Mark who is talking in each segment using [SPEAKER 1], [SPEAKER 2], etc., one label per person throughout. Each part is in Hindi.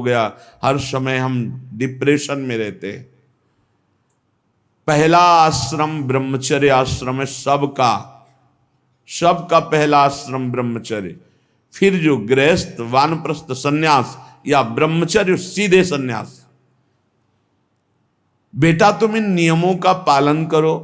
[SPEAKER 1] गया, हर समय हम डिप्रेशन में रहते। पहला आश्रम ब्रह्मचर्य आश्रम है सबका, सबका पहला आश्रम ब्रह्मचर्य। फिर जो गृहस्थ, वानप्रस्थ, सन्यास या ब्रह्मचर्य सीधे सन्यास। बेटा तुम इन नियमों का पालन करो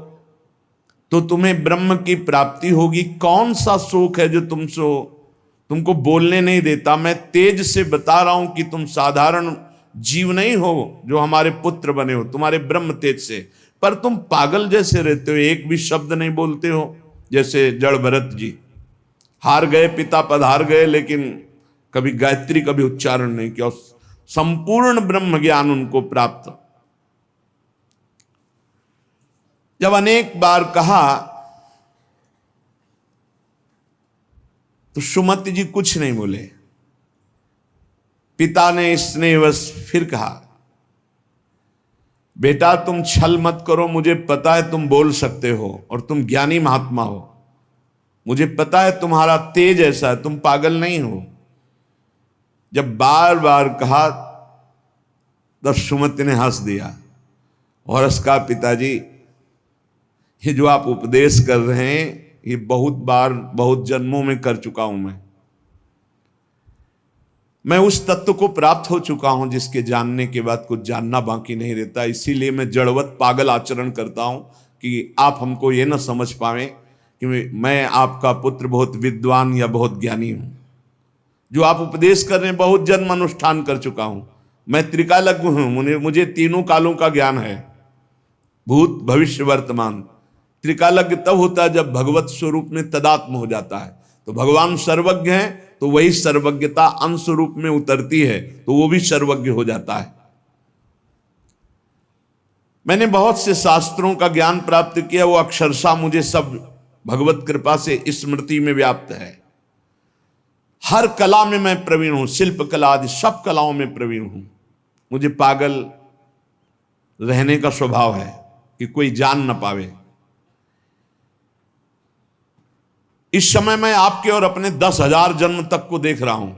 [SPEAKER 1] तो तुम्हें ब्रह्म की प्राप्ति होगी। कौन सा शोक है जो तुमको बोलने नहीं देता? मैं तेज से बता रहा हूं कि तुम साधारण जीव नहीं हो जो हमारे पुत्र बने हो, तुम्हारे ब्रह्म तेज से, पर तुम पागल जैसे रहते हो, एक भी शब्द नहीं बोलते हो। जैसे जड़ भरत जी हार गए, पिता पधार गए, लेकिन कभी गायत्री कभी उच्चारण नहीं किया। संपूर्ण ब्रह्म ज्ञान उनको प्राप्त। जब अनेक बार कहा तो सुमति जी कुछ नहीं बोले। पिता ने स्नेहवश फिर कहा, बेटा तुम छल मत करो, मुझे पता है तुम बोल सकते हो और तुम ज्ञानी महात्मा हो, मुझे पता है तुम्हारा तेज ऐसा है, तुम पागल नहीं हो। जब बार बार कहा तब सुमति ने हंस दिया और उसका, पिताजी ये जो आप उपदेश कर रहे हैं ये बहुत बार बहुत जन्मों में कर चुका हूं। मैं उस तत्व को प्राप्त हो चुका हूं जिसके जानने के बाद कुछ जानना बाकी नहीं रहता। इसीलिए मैं जड़वत पागल आचरण करता हूं कि आप हमको ये ना समझ पाएं कि मैं आपका पुत्र बहुत विद्वान या बहुत ज्ञानी हूं। जो आप उपदेश कर रहे हैं बहुत जन्म अनुष्ठान कर चुका हूं। मैं त्रिकालज्ञ हूं, मुझे तीनों कालों का ज्ञान है, भूत भविष्य वर्तमान। त्रिकालज्ञ तब होता है जब भगवत स्वरूप में तदात्म हो जाता है। तो भगवान सर्वज्ञ हैं तो वही सर्वज्ञता अंश रूप में उतरती है तो वो भी सर्वज्ञ हो जाता है। मैंने बहुत से शास्त्रों का ज्ञान प्राप्त किया, वो अक्षरशः मुझे सब भगवत कृपा से स्मृति में व्याप्त है। हर कला में मैं प्रवीण हूं, शिल्प कला आदि सब कलाओं में प्रवीण हूं। मुझे पागल रहने का स्वभाव है कि कोई जान न पावे। इस समय मैं आपके और अपने 10,000 जन्म तक को देख रहा हूं।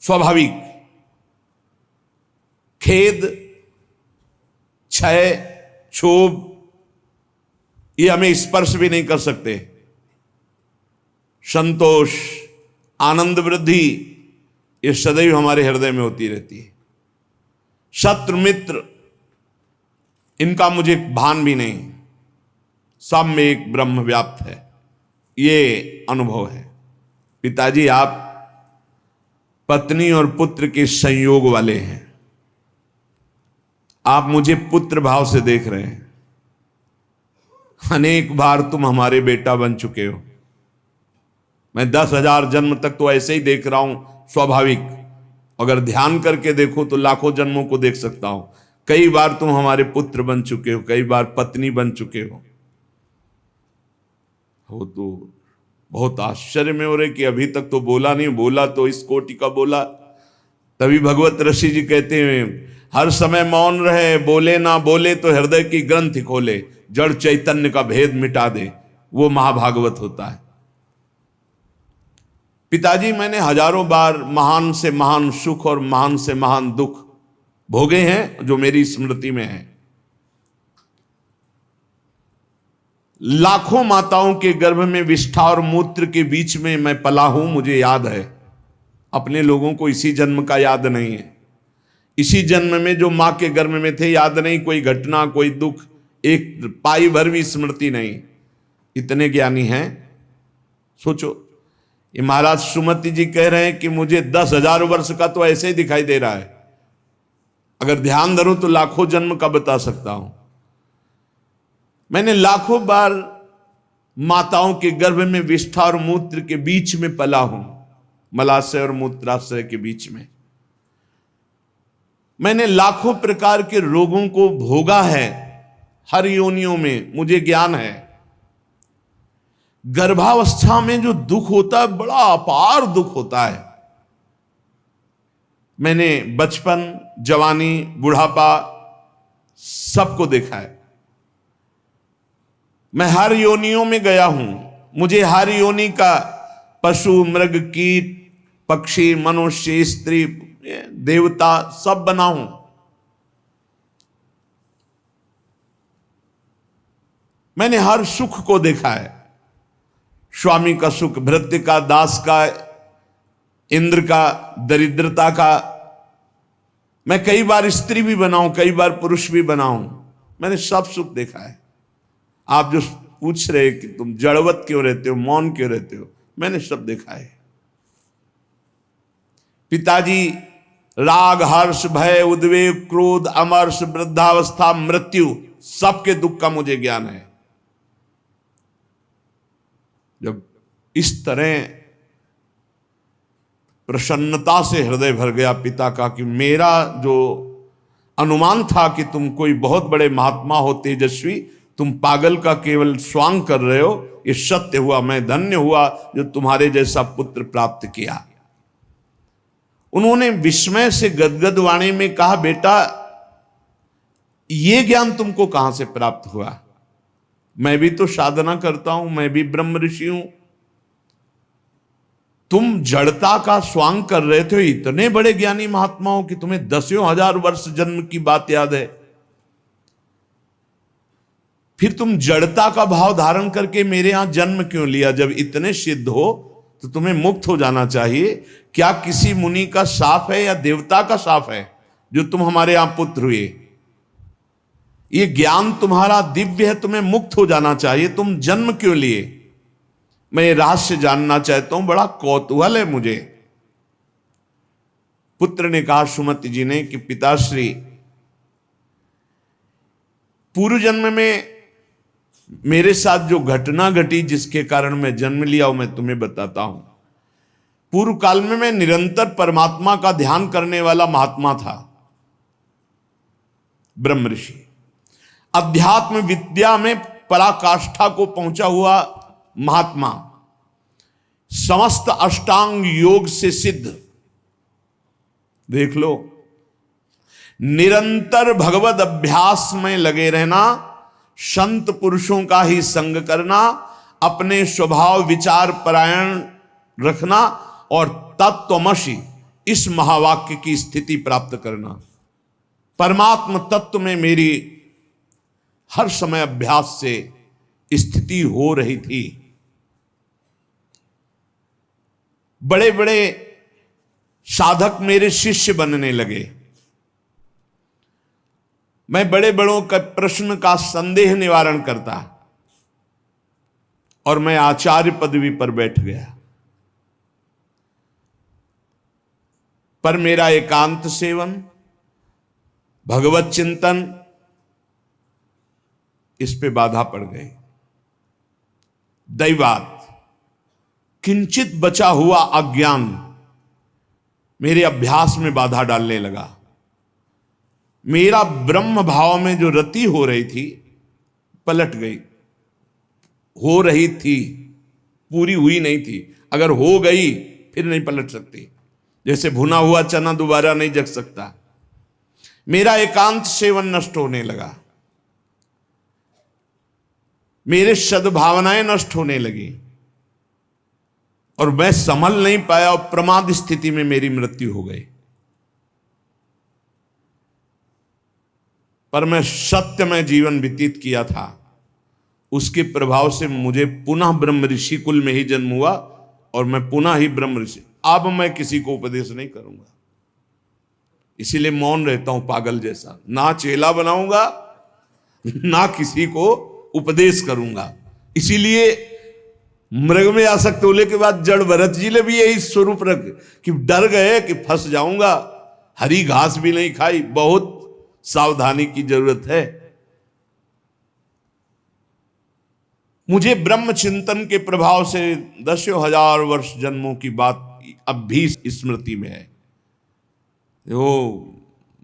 [SPEAKER 1] स्वाभाविक खेद, क्षय, क्षोभ ये हमें स्पर्श भी नहीं कर सकते। संतोष, आनंद, वृद्धि ये सदैव हमारे हृदय में होती रहती है। शत्रु मित्र इनका मुझे भान भी नहीं, सब में एक ब्रह्म व्याप्त है, ये अनुभव है। पिताजी आप पत्नी और पुत्र के संयोग वाले हैं। आप मुझे पुत्र भाव से देख रहे हैं। अनेक बार तुम हमारे बेटा बन चुके हो। मैं 10,000 जन्म तक तो ऐसे ही देख रहा हूं, स्वाभाविक। अगर ध्यान करके देखो तो लाखों जन्मों को देख सकता हूं। कई बार तुम हमारे पुत्र बन चुके हो, कई बार पत्नी बन चुके हो। तो बहुत आश्चर्य में हो रहे कि अभी तक तो बोला नहीं, बोला तो इस कोटि का बोला। तभी भगवत ऋषि जी कहते हैं हर समय मौन रहे, बोले ना बोले तो हृदय की ग्रंथि खोले, जड़ चैतन्य का भेद मिटा दे, वो महाभागवत होता है। पिताजी मैंने हजारों बार महान से महान सुख और महान से महान दुख भोगे हैं जो मेरी स्मृति में है। लाखों माताओं के गर्भ में विष्ठा और मूत्र के बीच में मैं पला हूं, मुझे याद है। अपने लोगों को इसी जन्म का याद नहीं है। इसी जन्म में जो मां के गर्भ में थे याद नहीं, कोई घटना, कोई दुख, एक पाई भर भी स्मृति नहीं। इतने ज्ञानी हैं। सोचो, ये महाराज सुमति जी कह रहे हैं कि मुझे 10,000 वर्ष का तो ऐसे ही दिखाई दे रहा है, अगर ध्यान धरूं तो लाखों जन्म का बता सकता हूं। मैंने लाखों बार माताओं के गर्भ में विष्ठा और मूत्र के बीच में पला हूं, मलाशय और मूत्राशय के बीच में। मैंने लाखों प्रकार के रोगों को भोगा है, हर योनियों में मुझे ज्ञान है। गर्भावस्था में जो दुख होता है बड़ा अपार दुख होता है। मैंने बचपन, जवानी, बुढ़ापा सबको देखा है। मैं हर योनियों में गया हूं, मुझे हर योनि का पशु, मृग, कीट, पक्षी, मनुष्य, स्त्री, देवता सब बनाऊं। मैंने हर सुख को देखा है, स्वामी का सुख, भृत्य का, दास का, इंद्र का, दरिद्रता का। मैं कई बार स्त्री भी बनाऊं, कई बार पुरुष भी बनाऊं, मैंने सब सुख देखा है। आप जो पूछ रहे कि तुम जड़वत क्यों रहते हो, मौन क्यों रहते हो, मैंने सब देखा है। पिताजी राग, हर्ष, भय, उद्वेग, क्रोध, अमर्ष, वृद्धावस्था, मृत्यु, सबके दुख का मुझे ज्ञान है। जब इस तरह प्रसन्नता से हृदय भर गया पिता का कि मेरा जो अनुमान था कि तुम कोई बहुत बड़े महात्मा हो, तेजस्वी, तुम पागल का केवल स्वांग कर रहे हो, ये सत्य हुआ। मैं धन्य हुआ जो तुम्हारे जैसा पुत्र प्राप्त किया। उन्होंने विस्मय से गदगद वाणी में कहा, बेटा ये ज्ञान तुमको कहां से प्राप्त हुआ? मैं भी तो साधना करता हूं, मैं भी ब्रह्म ऋषि हूं। तुम जड़ता का स्वांग कर रहे थे, इतने बड़े ज्ञानी महात्माओं की तुम्हें दसियों हजार वर्ष जन्म की बात याद है, फिर तुम जड़ता का भाव धारण करके मेरे यहां जन्म क्यों लिया? जब इतने सिद्ध हो तो तुम्हें मुक्त हो जाना चाहिए। क्या किसी मुनि का शाप है या देवता का शाप है जो तुम हमारे यहां पुत्र हुए? ये ज्ञान तुम्हारा दिव्य है, तुम्हें मुक्त हो जाना चाहिए, तुम जन्म क्यों लिए? मैं ये रहस्य जानना चाहता हूं, बड़ा कौतूहल है मुझे। पुत्र ने कहा सुमति जी ने कि पिताश्री, पूर्व जन्म में मेरे साथ जो घटना घटी जिसके कारण मैं जन्म लिया, वो मैं तुम्हें बताता हूं। पूर्व काल में मैं निरंतर परमात्मा का ध्यान करने वाला महात्मा था, ब्रह्म ऋषि, अध्यात्म विद्या में पराकाष्ठा को पहुंचा हुआ महात्मा, समस्त अष्टांग योग से सिद्ध। देख लो, निरंतर भगवद अभ्यास में लगे रहना, संत पुरुषों का ही संग करना, अपने स्वभाव विचार परायण रखना और तत्वमसि इस महावाक्य की स्थिति प्राप्त करना। परमात्म तत्व में मेरी हर समय अभ्यास से स्थिति हो रही थी। बड़े बड़े साधक मेरे शिष्य बनने लगे। मैं बड़े बड़ों का प्रश्न का संदेह निवारण करता और मैं आचार्य पदवी पर बैठ गया। पर मेरा एकांत सेवन, भगवत चिंतन, इस पे बाधा पड़ गई। दैवात किंचित बचा हुआ अज्ञान मेरे अभ्यास में बाधा डालने लगा। मेरा ब्रह्म भाव में जो रति हो रही थी पलट गई। हो रही थी, पूरी हुई नहीं थी। अगर हो गई फिर नहीं पलट सकती। जैसे भुना हुआ चना दोबारा नहीं जग सकता। मेरा एकांत सेवन नष्ट होने लगा, मेरे सद्भावनाएं नष्ट होने लगी और मैं संभल नहीं पाया और प्रमाद स्थिति में मेरी मृत्यु हो गई। पर मैं सत्य में जीवन व्यतीत किया था, उसके प्रभाव से मुझे पुनः ब्रह्म ऋषि कुल में ही जन्म हुआ और मैं पुनः ही ब्रह्म ऋषि। अब मैं किसी को उपदेश नहीं करूंगा, इसीलिए मौन रहता हूं पागल जैसा। ना चेला बनाऊंगा ना किसी को उपदेश करूंगा। इसीलिए मृग में आसक्त होने के बाद जड़ भरत जी ने भी यही स्वरूप रख कि डर गए कि फंस जाऊंगा। हरी घास भी नहीं खाई, बहुत सावधानी की जरूरत है। मुझे ब्रह्म चिंतन के प्रभाव से दसियों हजार वर्ष जन्मों की बात अब भी स्मृति में है। वो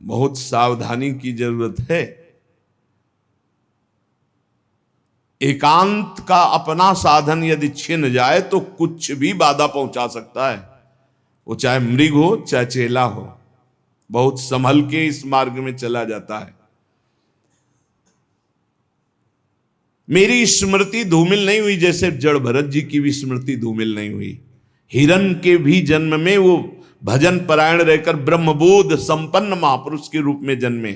[SPEAKER 1] बहुत सावधानी की जरूरत है। एकांत का अपना साधन यदि छिन जाए तो कुछ भी बाधा पहुंचा सकता है, वो चाहे मृग हो चाहे चेला हो। बहुत संभल के इस मार्ग में चला जाता है। मेरी स्मृति धूमिल नहीं हुई जैसे जड़ भरत जी की भी स्मृति धूमिल नहीं हुई। हिरण के भी जन्म में वो भजन परायण रहकर ब्रह्मबोध संपन्न महापुरुष के रूप में जन्मे।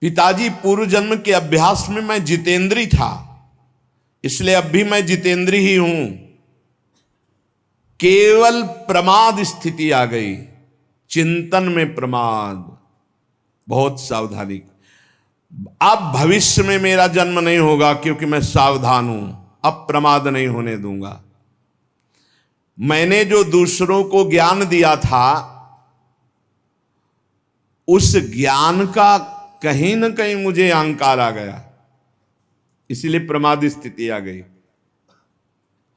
[SPEAKER 1] पिताजी पूर्व जन्म के अभ्यास में मैं जितेंद्री था, इसलिए अब भी मैं जितेंद्री ही हूं। केवल प्रमाद स्थिति आ गई, चिंतन में प्रमाद, बहुत सावधानी। अब भविष्य में मेरा जन्म नहीं होगा क्योंकि मैं सावधान हूं, अब प्रमाद नहीं होने दूंगा। मैंने जो दूसरों को ज्ञान दिया था उस ज्ञान का कहीं ना कहीं मुझे अहंकार आ गया, इसीलिए प्रमाद स्थिति आ गई।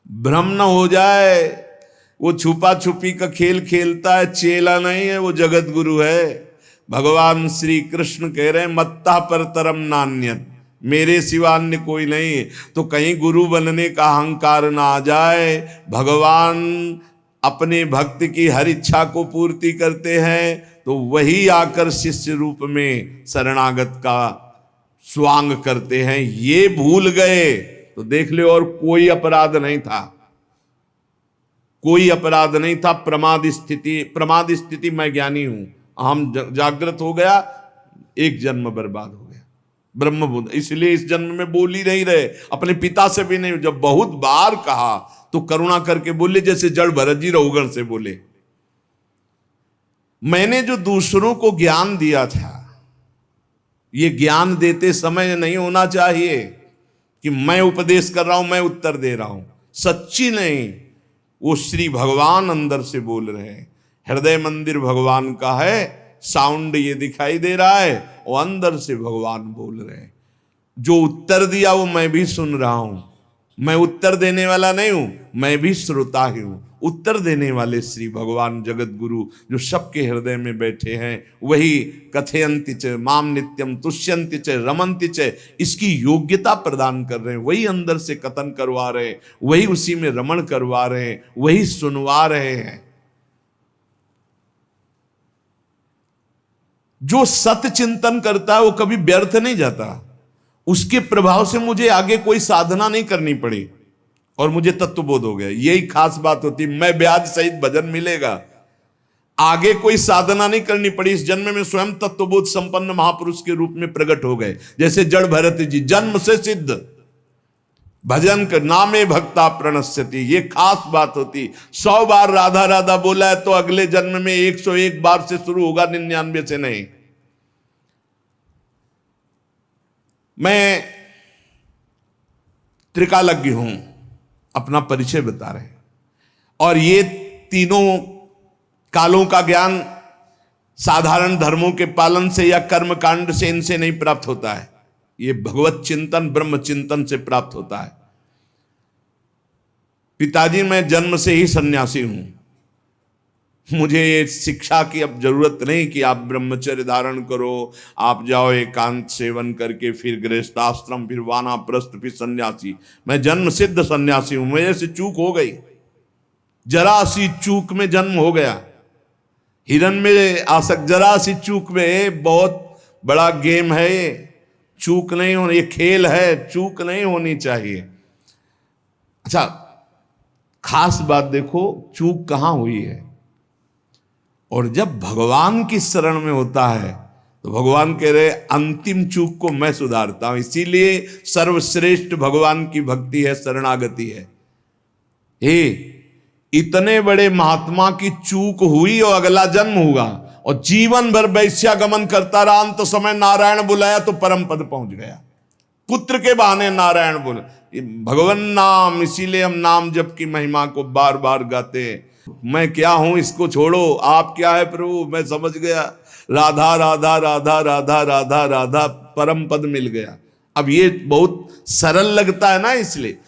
[SPEAKER 1] भ्रम न हो जाए, वो छुपा छुपी का खेल खेलता है, चेला नहीं है, वो जगत गुरु है। भगवान श्री कृष्ण कह रहे हैं मत्ता पर तरम नान्यत, मेरे सिवा अन्य कोई नहीं। तो कहीं गुरु बनने का अहंकार ना आ जाए। भगवान अपने भक्त की हर इच्छा को पूर्ति करते हैं, तो वही आकर शिष्य रूप में शरणागत का स्वांग करते हैं। ये भूल गए तो देख ले, और कोई अपराध नहीं था, कोई अपराध नहीं था। प्रमाद स्थिति मैं ज्ञानी हूं, हम जागृत हो गया, एक जन्म बर्बाद हो गया। ब्रह्मबुद्ध इसलिए इस जन्म में बोल ही नहीं रहे, अपने पिता से भी नहीं। जब बहुत बार कहा तो करुणा करके बोले, जैसे जड़ भरत जी रघुगण से बोले। मैंने जो दूसरों को ज्ञान दिया था, ये ज्ञान देते समय नहीं होना चाहिए कि मैं उपदेश कर रहा हूं, मैं उत्तर दे रहा हूं। सच्ची नहीं, वो श्री भगवान अंदर से बोल रहे हैं। हृदय मंदिर भगवान का है, साउंड ये दिखाई दे रहा है, वो अंदर से भगवान बोल रहे हैं। जो उत्तर दिया वो मैं भी सुन रहा हूं। मैं उत्तर देने वाला नहीं हूं, मैं भी श्रोता ही हूं। उत्तर देने वाले श्री भगवान जगत गुरु जो सबके हृदय में बैठे हैं, वही कथयन्ति च माम नित्यम तुष्यन्ति च रमन्ति च, इसकी योग्यता प्रदान कर रहे हैं। वही अंदर से कथन करवा रहे हैं, वही उसी में रमण करवा रहे हैं, वही सुनवा रहे हैं। जो सत्य चिंतन करता है वो कभी व्यर्थ नहीं जाता। उसके प्रभाव से मुझे आगे कोई साधना नहीं करनी पड़ी और मुझे तत्वबोध हो गया। यही खास बात होती, मैं ब्याज सहित भजन मिलेगा, आगे कोई साधना नहीं करनी पड़ी। इस जन्म में स्वयं तत्वबोध संपन्न महापुरुष के रूप में प्रकट हो गए। जैसे जड़ भरत जी जन्म से सिद्ध, भजन कर नामे भक्ता प्रणश्यति, ये खास बात होती। 100 बार राधा राधा बोला है तो अगले जन्म में 101 बार से शुरू होगा, 99 से नहीं। मैं त्रिकालज्ञ हूं, अपना परिचय बता रहे हैं। और ये तीनों कालों का ज्ञान साधारण धर्मों के पालन से या कर्म कांड से इनसे नहीं प्राप्त होता है, ये भगवत चिंतन ब्रह्म चिंतन से प्राप्त होता है। पिताजी मैं जन्म से ही सन्यासी हूं, मुझे ये शिक्षा की अब जरूरत नहीं कि आप ब्रह्मचर्य धारण करो, आप जाओ एकांत सेवन करके फिर गृहस्थाश्रम, फिर वानाप्रस्थ, फिर सन्यासी। मैं जन्म सिद्ध सन्यासी हूं। मेरे से चूक हो गई, जरा सी चूक में जन्म हो गया। हिरन में आसक्त, जरा सी चूक में, बहुत बड़ा गेम है ये। चूक नहीं होनी, ये खेल है, चूक नहीं होनी चाहिए। अच्छा, खास बात देखो, चूक कहां हुई है। और जब भगवान की शरण में होता है तो भगवान कह रहे अंतिम चूक को मैं सुधारता हूं। इसीलिए सर्वश्रेष्ठ भगवान की भक्ति है, शरणागति है। इतने बड़े महात्मा की चूक हुई और अगला जन्म हुआ और जीवन भर वैश्यागमन करता रहा। अंत समय नारायण बुलाया तो परम पद पहुंच गया। पुत्र के बहाने नारायण बोले, भगवान नाम, इसीलिए हम नाम जप की महिमा को बार बार गाते हैं। मैं क्या हूं इसको छोड़ो, आप क्या है प्रभु, मैं समझ गया। राधा राधा राधा राधा राधा राधा, परम पद मिल गया। अब ये बहुत सरल लगता है ना, इसलिए